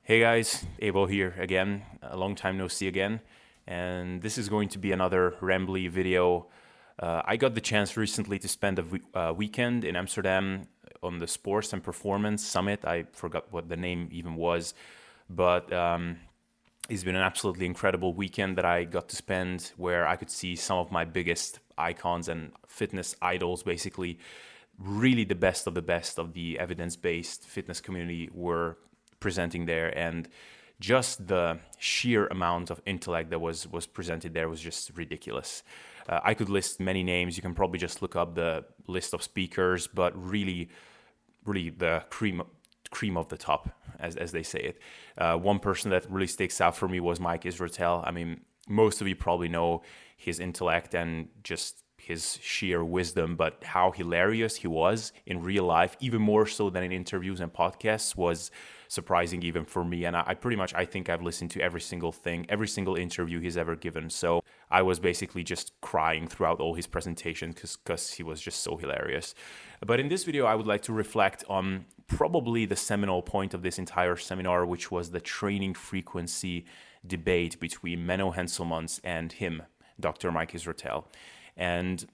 Hey guys, Abel here again. A long time no see again. And this is going to be another rambly video. I got the chance recently to spend a weekend in Amsterdam on the Sports and Performance Summit. I forgot what the name even was, but it's been an absolutely incredible weekend that I got to spend where I could see some of my biggest icons and fitness idols, basically really the best of the evidence-based fitness community were presenting there, and just the sheer amount of intellect that was presented there was just ridiculous. I could list many names. You can probably just look up the list of speakers, but really the cream of the top, as they say it. One person that really sticks out for me was Mike Israetel. I mean, most of you probably know his intellect and just his sheer wisdom, but how hilarious he was in real life, even more so than in interviews and podcasts, was surprising even for me. And I think I've listened to every single interview he's ever given. So I was basically just crying throughout all his presentations because he was just so hilarious. But in this video, I would like to reflect on probably the seminal point of this entire seminar, which was the training frequency debate between Menno Henselmans and him, Dr. Mike Israetel. And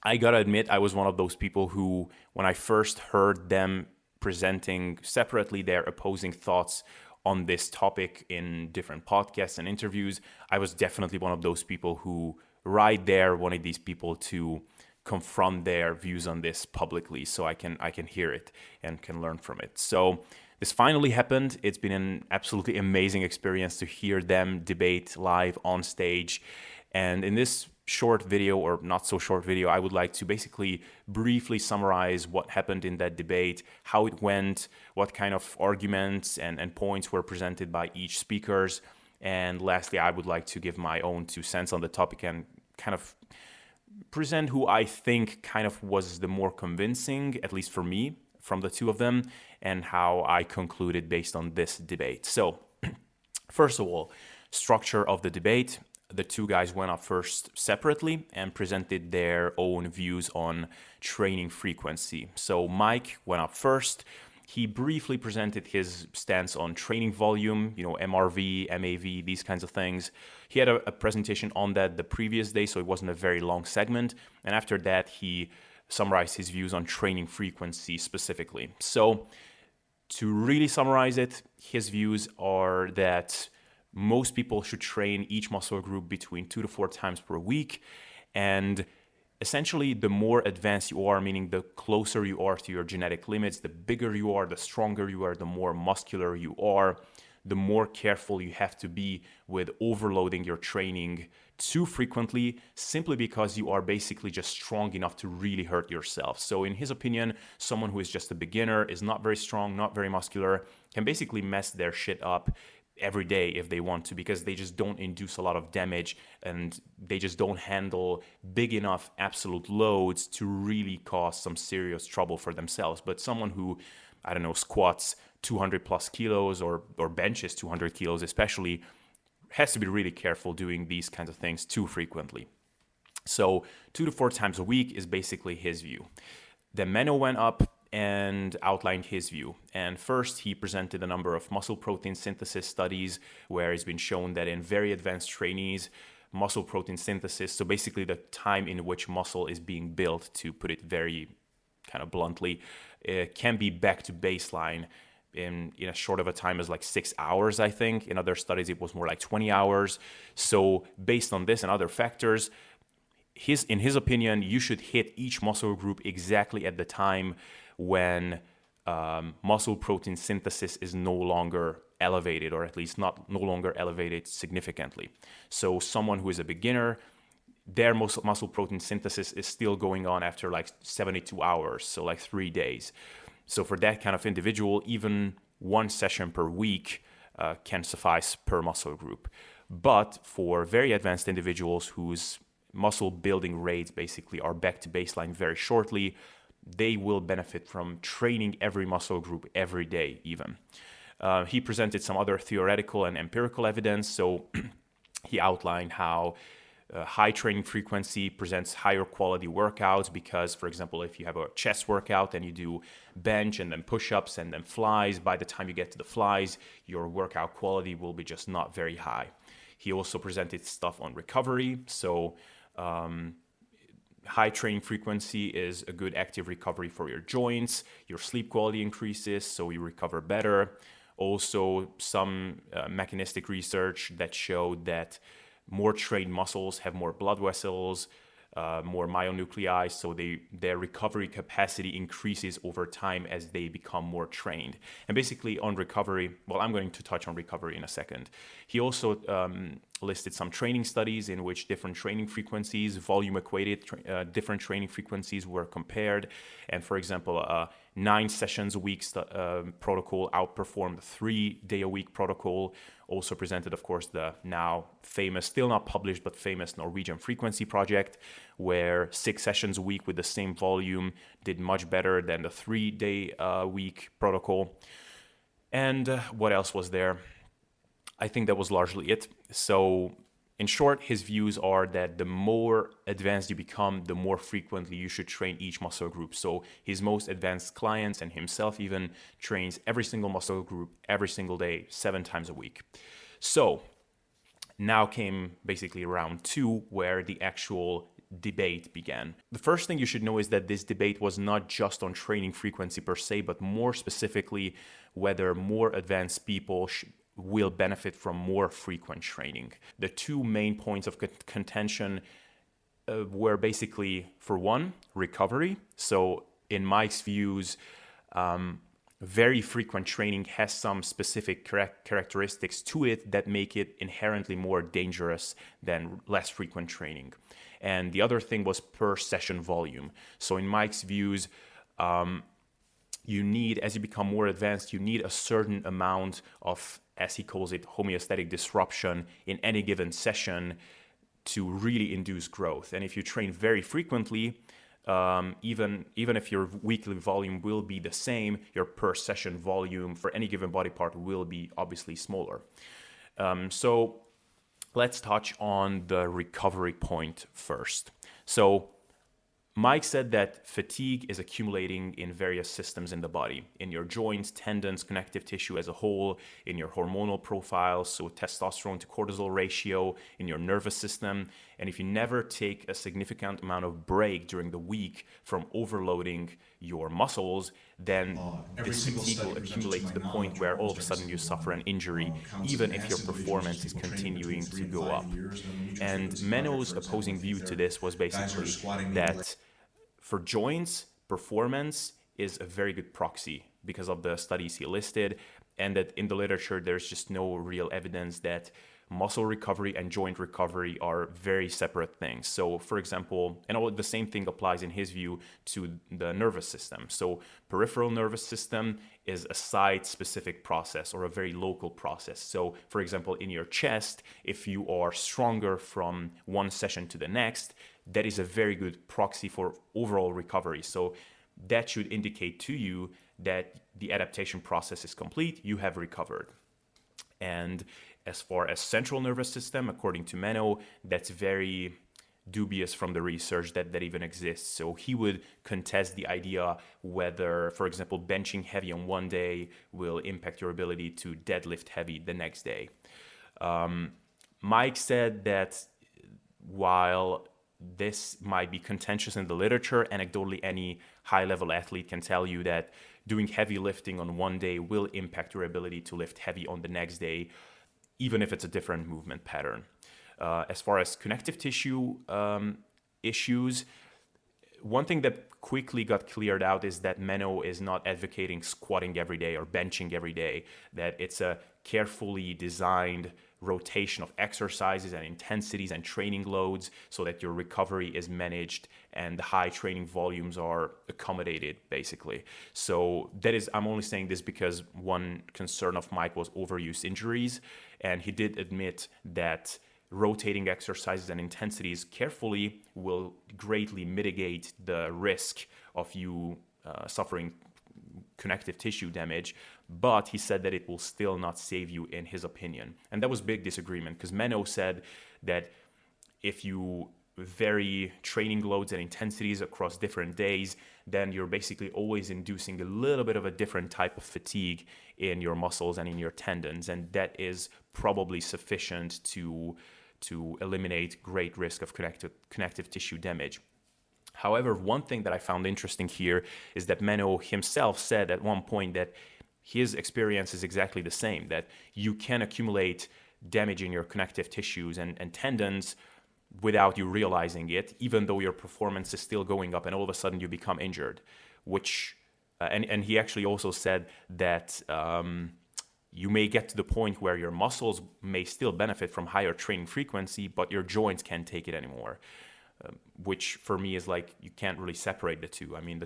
I gotta admit, I was one of those people who, when I first heard them presenting separately their opposing thoughts on this topic in different podcasts and interviews, I was definitely one of those people who right there wanted these people to confront their views on this publicly so I can hear it and can learn from it. So this finally happened. It's been an absolutely amazing experience to hear them debate live on stage. And in this short video, or not so short video, I would like to basically briefly summarize what happened in that debate, how it went, what kind of arguments and points were presented by each speakers. And lastly, I would like to give my own 2 cents on the topic and kind of present who I think kind of was the more convincing, at least for me, from the two of them, and how I concluded based on this debate. So first of all, structure of the debate. The two guys went up first separately and presented their own views on training frequency. So Mike went up first. He briefly presented his stance on training volume, MRV, MAV, these kinds of things. He had a presentation on that the previous day, so it wasn't a very long segment. And after that, he summarized his views on training frequency specifically. So to really summarize it, his views are that most people should train each muscle group between 2 to 4 times per week. And essentially, the more advanced you are, meaning the closer you are to your genetic limits, the bigger you are, the stronger you are, the more muscular you are, the more careful you have to be with overloading your training too frequently, simply because you are basically just strong enough to really hurt yourself. So in his opinion, someone who is just a beginner, is not very strong, not very muscular, can basically mess their shit up every day if they want to, because they just don't induce a lot of damage and they just don't handle big enough absolute loads to really cause some serious trouble for themselves. But someone who, squats 200 plus kilos or benches 200 kilos especially, has to be really careful doing these kinds of things too frequently. So 2 to 4 times a week is basically his view. Then Menno went up and outlined his view. And first, he presented a number of muscle protein synthesis studies where it's been shown that in very advanced trainees, muscle protein synthesis, so basically the time in which muscle is being built, to put it very kind of bluntly, can be back to baseline in as short of a time as like 6 hours, I think. In other studies, it was more like 20 hours. So based on this and other factors, in his opinion, you should hit each muscle group exactly at the time when muscle protein synthesis is no longer elevated, or at least no longer elevated significantly. So someone who is a beginner, their muscle protein synthesis is still going on after like 72 hours, so like 3 days. So for that kind of individual, even 1 session per week can suffice per muscle group. But for very advanced individuals whose muscle building rates basically are back to baseline very shortly, they will benefit from training every muscle group every day even. He presented some other theoretical and empirical evidence. So he outlined how High training frequency presents higher quality workouts because, for example, if you have a chest workout and you do bench and then push-ups and then flies, by the time you get to the flies, your workout quality will be just not very high. He also presented stuff on recovery. So high training frequency is a good active recovery for your joints. Your sleep quality increases, so you recover better. Also, some mechanistic research that showed that more trained muscles have more blood vessels, more myonuclei, so their recovery capacity increases over time as they become more trained. And basically on recovery, well, I'm going to touch on recovery in a second. He also listed some training studies in which different training frequencies, volume equated different training frequencies were compared. And for example, 9 sessions a week protocol outperformed the 3-day-a-week protocol. Also presented, of course, the now famous, still not published, but famous Norwegian frequency project, where 6 sessions a week with the same volume did much better than the 3-day-a-week protocol. And what else was there? I think that was largely it. So in short, his views are that the more advanced you become, the more frequently you should train each muscle group. So his most advanced clients and himself even trains every single muscle group every single day, 7 times a week. So now came basically round 2, where the actual debate began. The first thing you should know is that this debate was not just on training frequency per se, but more specifically whether more advanced people will benefit from more frequent training. The 2 main points of contention were basically, for one, recovery. So in Mike's views, very frequent training has some specific characteristics to it that make it inherently more dangerous than less frequent training. And the other thing was per session volume. So in Mike's views, you need, as you become more advanced, you need a certain amount of, as he calls it, homeostatic disruption in any given session to really induce growth. And if you train very frequently, even if your weekly volume will be the same, your per session volume for any given body part will be obviously smaller. So let's touch on the recovery point first. So Mike said that fatigue is accumulating in various systems in the body, in your joints, tendons, connective tissue as a whole, in your hormonal profile, so testosterone to cortisol ratio, in your nervous system. And if you never take a significant amount of break during the week from overloading your muscles, then this fatigue will accumulate to the point where all of a sudden you suffer an injury, even if your performance is continuing to go up. And Menno's opposing view to this was basically that for joints, performance is a very good proxy because of the studies he listed, and that in the literature, there's just no real evidence that muscle recovery and joint recovery are very separate things. So for example, and the same thing applies in his view to the nervous system. So peripheral nervous system is a site-specific process or a very local process. So for example, in your chest, if you are stronger from one session to the next, that is a very good proxy for overall recovery. So that should indicate to you that the adaptation process is complete, you have recovered. And as far as central nervous system, according to Menno, that's very dubious from the research that even exists. So he would contest the idea whether, for example, benching heavy on one day will impact your ability to deadlift heavy the next day. Mike said that while this might be contentious in the literature, anecdotally, any high-level athlete can tell you that doing heavy lifting on one day will impact your ability to lift heavy on the next day, even if it's a different movement pattern. As far as connective tissue issues, one thing that quickly got cleared out is that Menno is not advocating squatting every day or benching every day, that it's a carefully designed rotation of exercises and intensities and training loads so that your recovery is managed and the high training volumes are accommodated, basically. So that is, I'm only saying this because one concern of Mike was overuse injuries, and he did admit that rotating exercises and intensities carefully will greatly mitigate the risk of you suffering connective tissue damage, but he said that it will still not save you, in his opinion. And that was big disagreement, because Menno said that if you vary training loads and intensities across different days, then you're basically always inducing a little bit of a different type of fatigue in your muscles and in your tendons, and that is probably sufficient to eliminate great risk of connective tissue damage. However, one thing that I found interesting here is that Menno himself said at one point that his experience is exactly the same, that you can accumulate damage in your connective tissues and tendons without you realizing it, even though your performance is still going up and all of a sudden you become injured, which, and he actually also said that you may get to the point where your muscles may still benefit from higher training frequency, but your joints can't take it anymore, which for me is like, you can't really separate the two. I mean,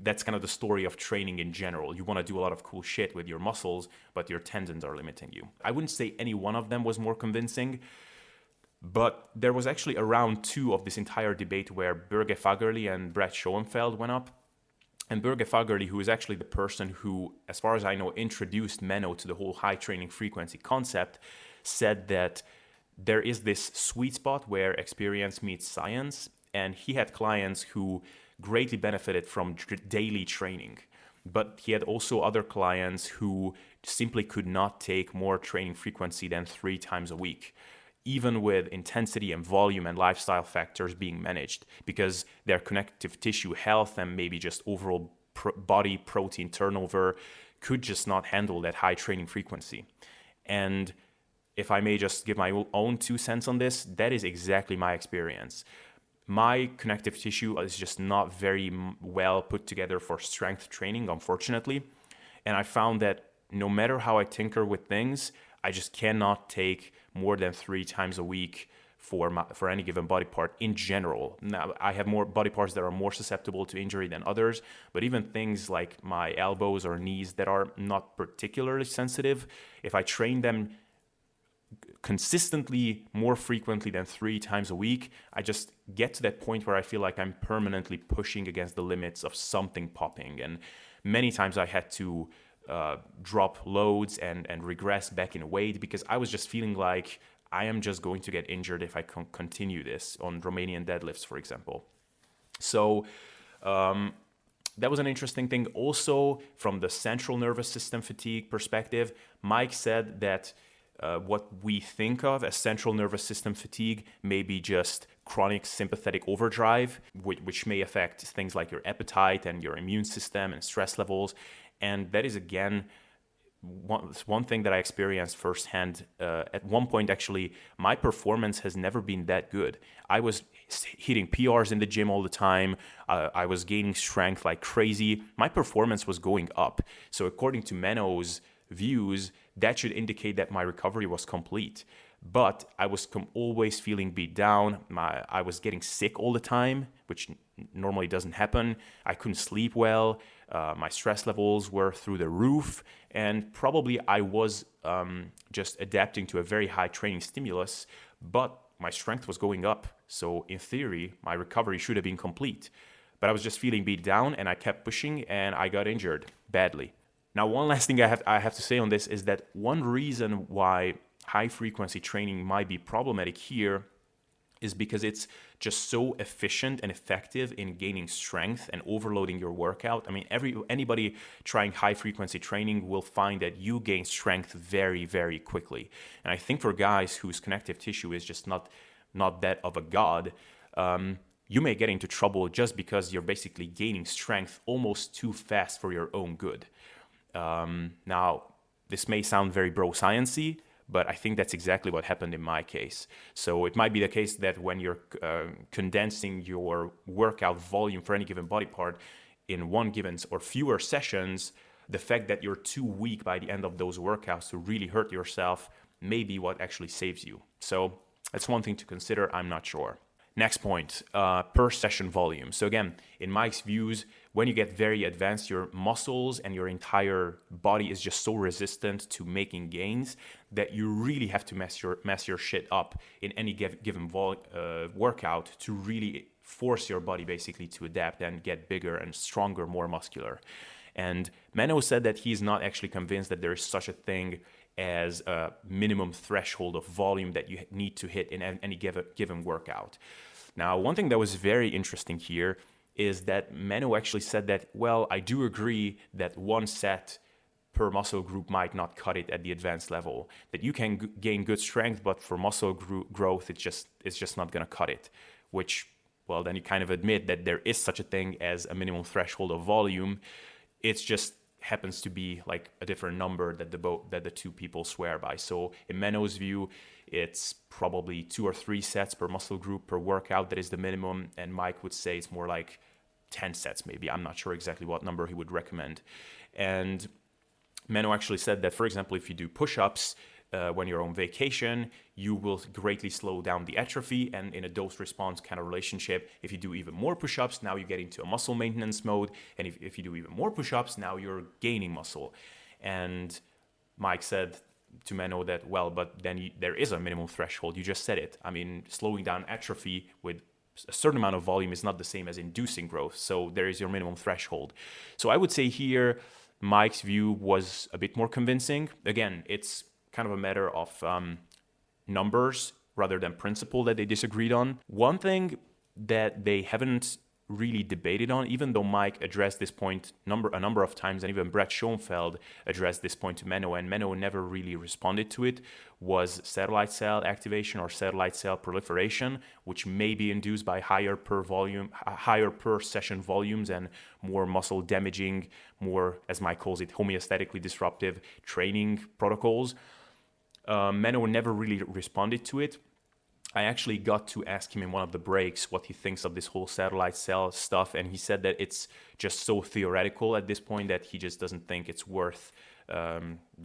that's kind of the story of training in general. You want to do a lot of cool shit with your muscles, but your tendons are limiting you. I wouldn't say any one of them was more convincing, but there was actually a round 2 of this entire debate where Børge Fagerli and Brett Schoenfeld went up. And Børge Fagerli, who is actually the person who, as far as I know, introduced Menno to the whole high training frequency concept, said that there is this sweet spot where experience meets science. And he had clients who greatly benefited from daily training. But he had also other clients who simply could not take more training frequency than 3 times a week, even with intensity and volume and lifestyle factors being managed, because their connective tissue health and maybe just overall body protein turnover could just not handle that high training frequency. And if I may just give my own 2 cents on this, that is exactly my experience. My connective tissue is just not very well put together for strength training, unfortunately. And I found that no matter how I tinker with things, I just cannot take more than 3 times a week for any given body part in general. Now, I have more body parts that are more susceptible to injury than others, but even things like my elbows or knees that are not particularly sensitive, if I train them consistently more frequently than 3 times a week, I just get to that point where I feel like I'm permanently pushing against the limits of something popping. And many times I had to drop loads and regress back in weight because I was just feeling like I am just going to get injured if I continue this on Romanian deadlifts, for example. So that was an interesting thing. Also, from the central nervous system fatigue perspective, Mike said that what we think of as central nervous system fatigue may be just chronic sympathetic overdrive, which may affect things like your appetite and your immune system and stress levels. And that is, again, one thing that I experienced firsthand. At one point, actually, my performance has never been that good. I was hitting PRs in the gym all the time. I was gaining strength like crazy. My performance was going up. So according to Menno's views, that should indicate that my recovery was complete. But I was always feeling beat down. I was getting sick all the time, which normally doesn't happen. I couldn't sleep well. My stress levels were through the roof. And probably I was just adapting to a very high training stimulus, but my strength was going up. So in theory, my recovery should have been complete. But I was just feeling beat down, and I kept pushing, and I got injured badly. Now, one last thing I have to say on this is that one reason why high-frequency training might be problematic here is because it's just so efficient and effective in gaining strength and overloading your workout. I mean, anybody trying high-frequency training will find that you gain strength very, very quickly. And I think for guys whose connective tissue is just not that of a god, you may get into trouble just because you're basically gaining strength almost too fast for your own good. Now, this may sound very bro-science-y, but I think that's exactly what happened in my case. So it might be the case that when you're condensing your workout volume for any given body part in one given or fewer sessions, the fact that you're too weak by the end of those workouts to really hurt yourself may be what actually saves you. So that's one thing to consider. I'm not sure. Next point, per session volume. So again, in Mike's views, when you get very advanced, your muscles and your entire body is just so resistant to making gains that you really have to mess your shit up in any given workout to really force your body basically to adapt and get bigger and stronger, more muscular. And Menno said that he's not actually convinced that there is such a thing as a minimum threshold of volume that you need to hit in any given workout. Now, one thing that was very interesting here is that Menno actually said that, well, I do agree that one set per muscle group might not cut it at the advanced level, that you can gain good strength, but for muscle growth, it's just not going to cut it, which, well, then you kind of admit that there is such a thing as a minimum threshold of volume. It's just happens to be like a different number that the two people swear by. So in Menno's view, it's probably 2 or 3 sets per muscle group per workout that is the minimum, and Mike would say it's more like 10 sets maybe. I'm not sure exactly what number he would recommend. And Menno actually said that, for example, if you do push-ups when you're on vacation, you will greatly slow down the atrophy, and in a dose-response kind of relationship, if you do even more push-ups, now you get into a muscle maintenance mode, and if you do even more push-ups, now you're gaining muscle. And Mike said to Menno that, well, but then there is a minimum threshold. You just said it. I mean, slowing down atrophy with a certain amount of volume is not the same as inducing growth, so there is your minimum threshold. So I would say here, Mike's view was a bit more convincing. Again, it's kind of a matter of numbers rather than principle that they disagreed on. One thing that they haven't really debated on, even though Mike addressed this point a number of times, and even Brett Schoenfeld addressed this point to Menno, and Menno never really responded to it, was satellite cell activation or satellite cell proliferation, which may be induced by higher per session volumes and more muscle damaging, more, as Mike calls it, homeostatically disruptive training protocols. Menno never really responded to it. I actually got to ask him in one of the breaks what he thinks of this whole satellite cell stuff, and he said that it's just so theoretical at this point that he just doesn't think it's worth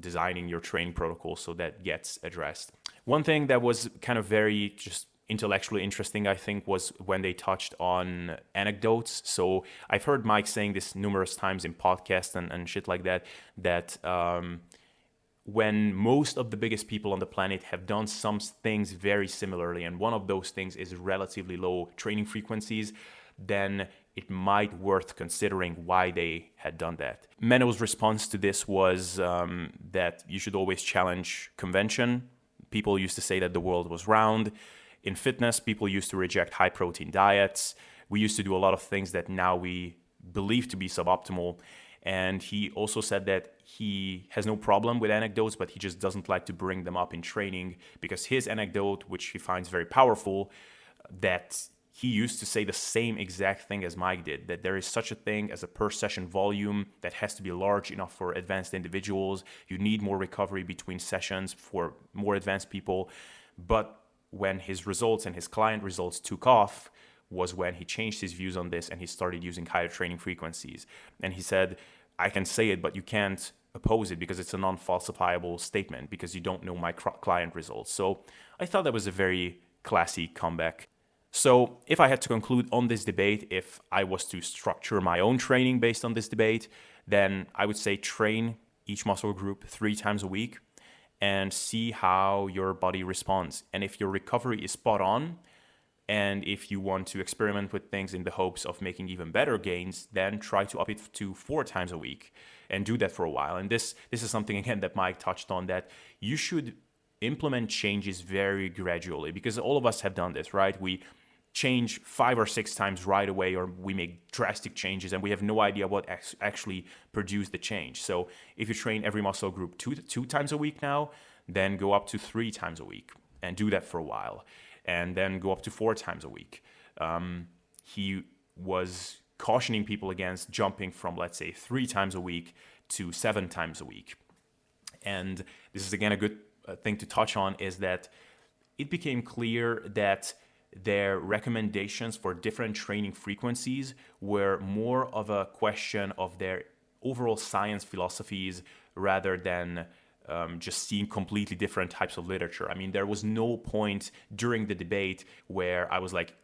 designing your training protocol so that gets addressed. One thing that was kind of very just intellectually interesting, I think, was when they touched on anecdotes. So I've heard Mike saying this numerous times in podcasts and shit like that, that when most of the biggest people on the planet have done some things very similarly, and one of those things is relatively low training frequencies, then it might worth considering why they had done that. Menno's response to this was that you should always challenge convention. People used to say that the world was round. In fitness, people used to reject high-protein diets. We used to do a lot of things that now we believe to be suboptimal. And he also said that he has no problem with anecdotes, but he just doesn't like to bring them up in training, because his anecdote, which he finds very powerful, that he used to say the same exact thing as Mike did, that there is such a thing as a per session volume that has to be large enough for advanced individuals. You need more recovery between sessions for more advanced people. But when his results and his client results took off was when he changed his views on this and he started using higher training frequencies. And he said, I can say it, but you can't oppose it because it's a non-falsifiable statement because you don't know my client results. So I thought that was a very classy comeback. So if I had to conclude on this debate, if I was to structure my own training based on this debate, then I would say train each muscle group 3 times a week and see how your body responds. And if your recovery is spot on, and if you want to experiment with things in the hopes of making even better gains, then try to up it to 4 times a week and do that for a while. And this is something, again, that Mike touched on, that you should implement changes very gradually, because all of us have done this, right? We change 5 or 6 times right away, or we make drastic changes and we have no idea what actually produced the change. So if you train every muscle group two times a week now, then go up to 3 times a week and do that for a while. And then go up to 4 times a week. He was cautioning people against jumping from, let's say, 3 times a week to 7 times a week. And this is, again, a good thing to touch on, is that it became clear that their recommendations for different training frequencies were more of a question of their overall science philosophies rather than just seeing completely different types of literature. I mean, there was no point during the debate where I was like,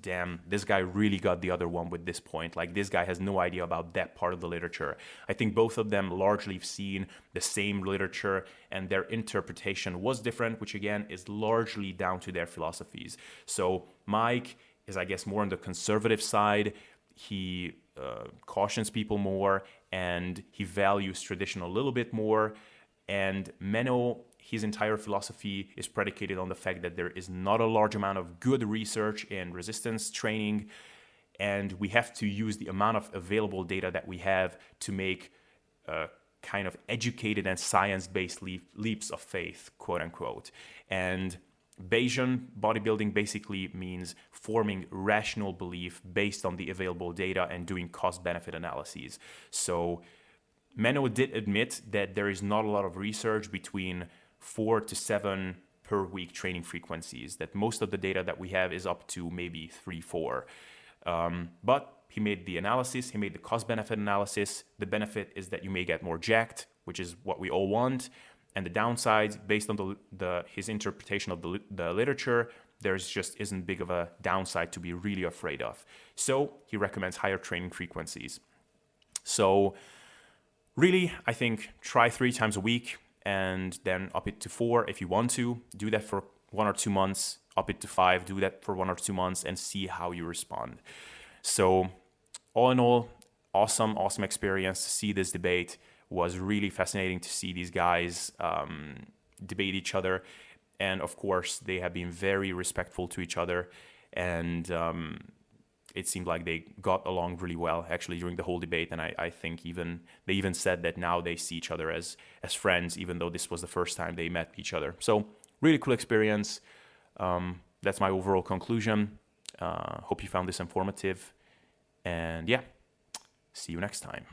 damn, this guy really got the other one with this point. Like, this guy has no idea about that part of the literature. I think both of them largely have seen the same literature, and their interpretation was different, which again is largely down to their philosophies. So Mike is, I guess, more on the conservative side. He cautions people more, and he values tradition a little bit more. And Menno, his entire philosophy is predicated on the fact that there is not a large amount of good research in resistance training, and we have to use the amount of available data that we have to make kind of educated and science-based leaps of faith, quote unquote. And Bayesian bodybuilding basically means forming rational belief based on the available data and doing cost-benefit analyses. So Menno did admit that there is not a lot of research between 4 to 7 per week training frequencies, that most of the data that we have is up to maybe 3, 4. But he made the analysis, he made the cost-benefit analysis. The benefit is that you may get more jacked, which is what we all want. And the downside, based on his interpretation of the literature, there's just isn't big of a downside to be really afraid of. So he recommends higher training frequencies. So really, I think try 3 times a week and then up it to 4 if you want to. Do that for 1 or 2 months, up it to 5, do that for 1 or 2 months and see how you respond. So all in all, awesome experience to see this debate. Was really fascinating to see these guys debate each other. And of course, they have been very respectful to each other. And it seemed like they got along really well, actually, during the whole debate. And I think they even said that now they see each other as friends, even though this was the first time they met each other. So really cool experience. That's my overall conclusion. Hope you found this informative. And yeah, see you next time.